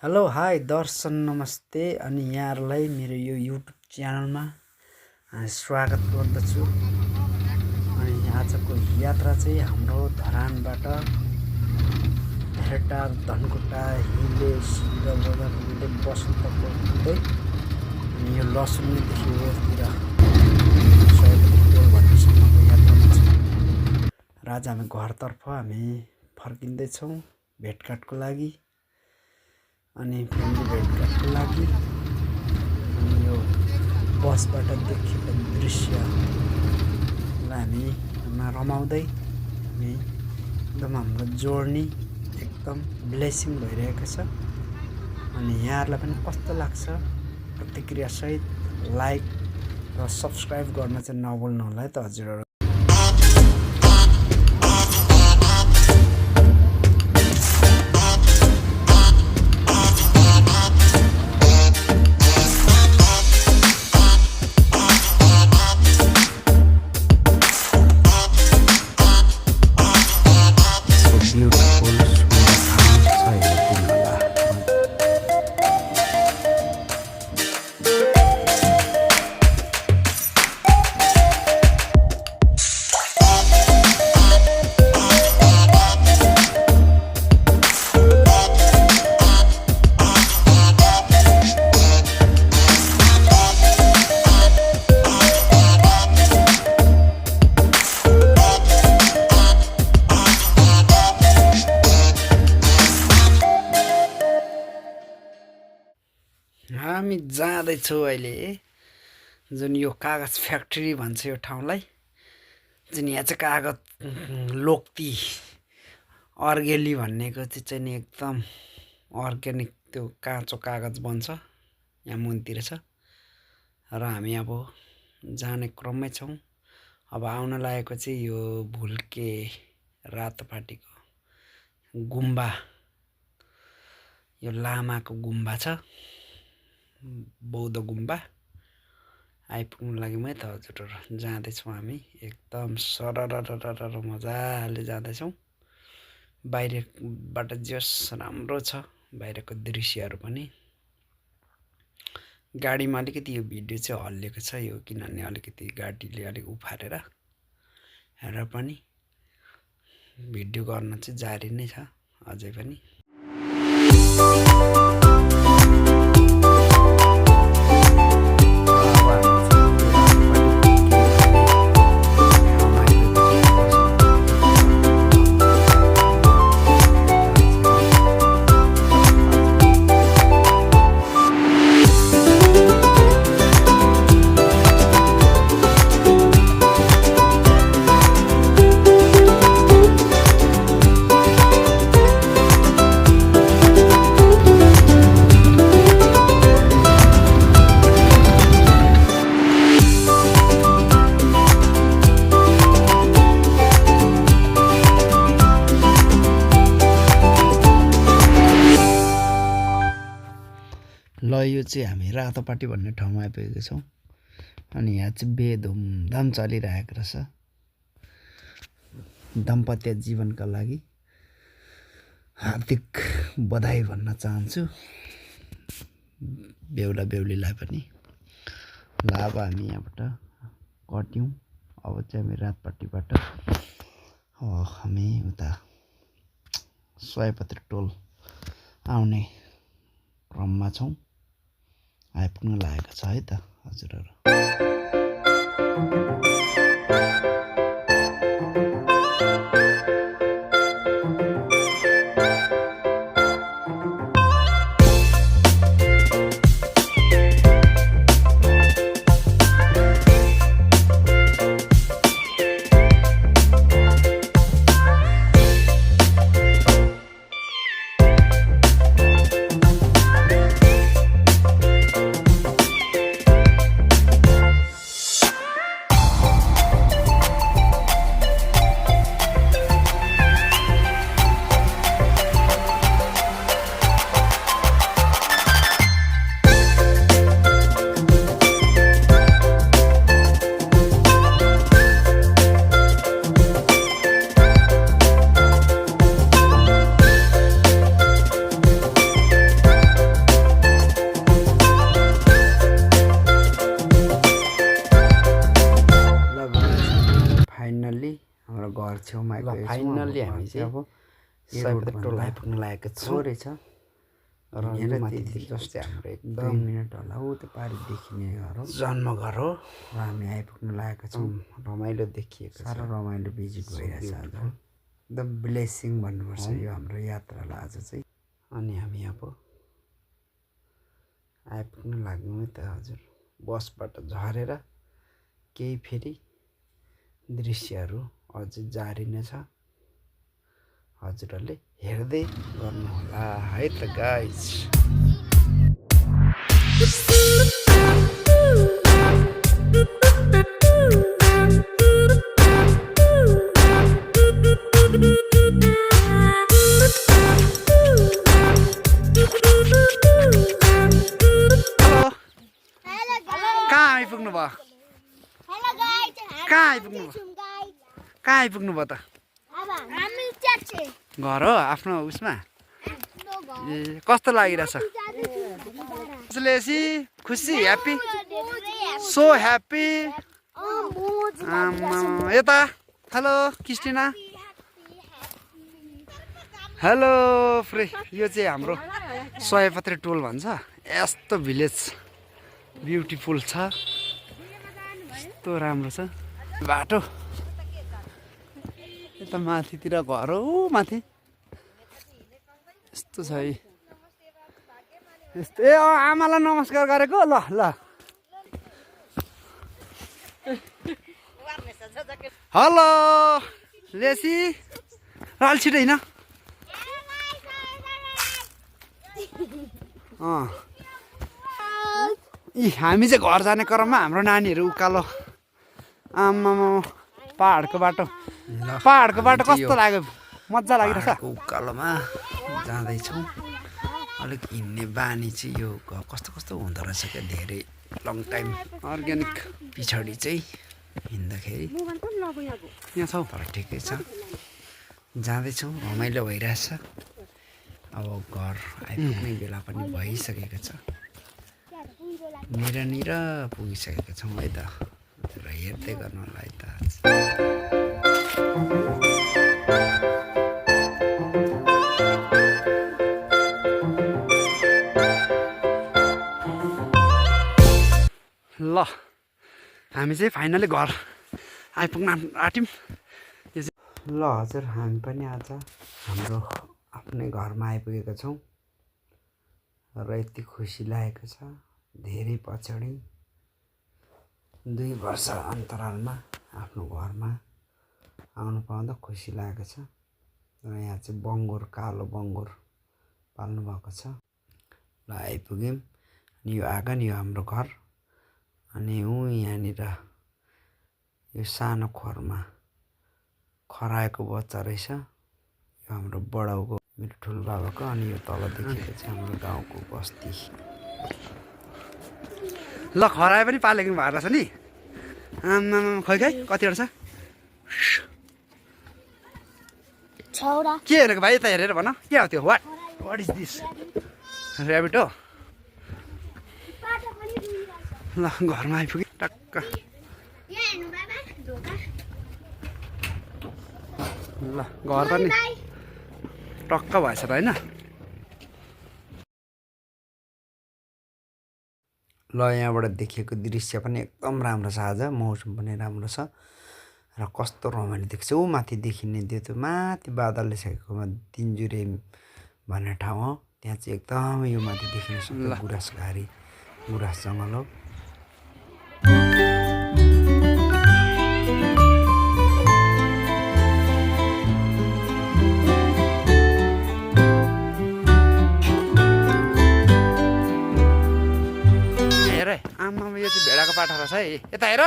Hello hi दर्शन नमस्ते अनि यहाँहरूलाई मेरो यो युट्युब च्यानलमा स्वागत गर्दछु। अनि आजको यात्रा चाहिँ हाम्रो धरानबाट भेटा धनकुटा हिले सिलगढ हुँदै बसन्तपुर हुँदै अनि यो लसुनदेखि ओरतिर भन्नेसम्मको यात्रामा छौँ र आज हामी घरतर्फ हामी फर्किँदैछौँ भेटघाटको लागि अनि फ्यामिली भेटघाटको लागि। अनि यो बसबाट देखेको दृश्यलाई हामीमा रमाउँदै हामी एकदम हाम्रो जर्नी एकदम ब्लेसिङ भइरहेको छ। अनि यहाँहरूलाई पनि कस्तो लाग्छ प्रतिक्रियासहित लाइक र सब्सक्राइब गर्न चाहिँ नभुल्नु होला है त हजुरहरू। हामी जाँदैछौँ अहिले जुन यो कागज फ्याक्ट्री भन्छ यो ठाउँलाई, जुन यहाँ चाहिँ कागज लोक्ती अर्गेली भन्नेको चाहिँ नि एकदम अर्ग्यानिक त्यो काँचो कागज बन्छ यहाँ मुनतिर छ र हामी अब जाने क्रममै छौँ। अब आउन लागेको चाहिँ यो भुल्के रातोपाटीको गुम्बा, यो लामाको गुम्बा छ, बौद्ध गुम्बा आइपुग्नु लागि मै त हजुरहरू जाँदैछौँ। हामी एकदम सरर मजाले जाँदैछौँ। बाहिरबाट जस राम्रो छ बाहिरको दृश्यहरू पनि। गाडीमा अलिकति यो भिडियो चाहिँ हल्लिएको छ यो किनभने अलिकति गाडीले अलिक उफारेर हेरेर पनि भिडियो गर्न चाहिँ जारी नै छ अझै पनि। ल यो चाहिँ हामी रातोपाटी भन्ने ठाउँमा आइपुगेको छौँ। अनि यहाँ चाहिँ बेधुमधाम चलिरहेको रहेछ। दाम्पत्य जीवनका लागि हार्दिक बधाई भन्न चाहन्छु बेहुला बेहुलीलाई पनि। ल अब हामी यहाँबाट कट्यौँ। अब चाहिँ हामी रातपाटीबाट हामी उता सयपत्री टोल आउने क्रममा छौँ। आइपुग्न लागेको छ है त हजुरहरू। छेउमा फाइनल्ली हामी चाहिँ अब सयपत्री टोल आइपुग्न लागेको छौँ रहेछ र जस्तै हाम्रो एकदम 2 मिनट होला ऊ त्यो पारि देखिने घर हो जन्मघर हो र हामी आइपुग्न लागेका छौँ रमाइलो देखिएको साह्रो रमाइलो भिजिट भइरहेछ आज एकदम ब्लेसिङ भन्नुपर्छ यो हाम्रो यात्रालाई आज चाहिँ अनि हामी अब आइपुग्न लाग्यौँ त हजुर बसबाट झरेर केही फेरि दृश्यहरू अझै जारी नै छ हजुरहरूले हेर्दै गर्नुहोला है त गाइज कहाँ आइपुग्नु भयो कहाँ आइपुग्नु भयो त घर हो आफ्नो उसमा ए कस्तो लागिरहेछ खुसी ह्याप्पी सो ह्याप्पी यता हेलो क्रिस्टिना हेलो फ्रे यो चाहिँ हाम्रो सयपत्री टोल भन्छ यस्तो भिलेज ब्युटिफुल छ यस्तो राम्रो छ बाटो यता माथितिर घर हो माथि यस्तो छ है यस्तो ए आमालाई नमस्कार गरेको ल ल हेलो लेसी राल छिटो होइन यी हामी चाहिँ घर जाने क्रममा हाम्रो नानीहरू उकालो आमामा पहाडको बाटो कस्तो लाग्यो मजा लागिरहेछ उकालोमा जाँदैछौँ अलिक हिँड्ने बानी चाहिँ यो कस्तो कस्तो हुँदो रहेछ क्या धेरै लङ टाइम अर्ग्यानिक पछाडि चाहिँ हिँड्दाखेरि यहाँ छौ तर ठिकै छ जाँदैछौँ रमाइलो भइरहेछ अब घर आइपुग्ने बेला पनि भइसकेको छ निर पुगिसकेका छौँ है त र हेर्दै गर्नु होला है त ल हामी चाहिँ फाइनली घर आइपुग्न आँट्यौँ ल हजुर हामी पनि आज हाम्रो आफ्नै घरमा आइपुगेका छौँ र यति खुसी लागेको छ धेरै पछाडि 2 वर्ष अन्तरालमा आफ्नो घरमा आउनु पाउँदा खुसी लागेको छ र यहाँ चाहिँ बङ्गुर कालो बङ्गुर पाल्नु भएको छ ल आइपुग्यौँ अनि यो आँगन यो हाम्रो घर अनि यहाँनिर यो सानो खोरमा खराएको बच्चा रहेछ यो हाम्रो बडाउको मेरो ठुलो बाबाको अनि यो तल देखेको चाहिँ हाम्रो गाउँको बस्ती ल खराए पनि पालेको भएको रहेछ नि आमा खै कतिवटा छ के हेरेको भाइ यता हेरेर भन के हो त्यो वाट इज दिस ऱ्याबिट हो ल घरमा आइपुग्यो टक्क ल घर पनि टक्क भएछ त होइन ल यहाँबाट देखिएको दृश्य पनि एकदम राम्रो छ आज मौसम पनि राम्रो छ र कस्तो रमाइलो देख्छ ऊ माथि देखिने त्यो माथि बादलले छेकेकोमा तिनजुरे भन्ने ठाउँ हो त्यहाँ चाहिँ एकदम यो माथि देखिने सबै गुराँसघारी गुराँस जङ्गल हो आमामा यो चाहिँ भेडाको पाठा रहेछ है यता हेर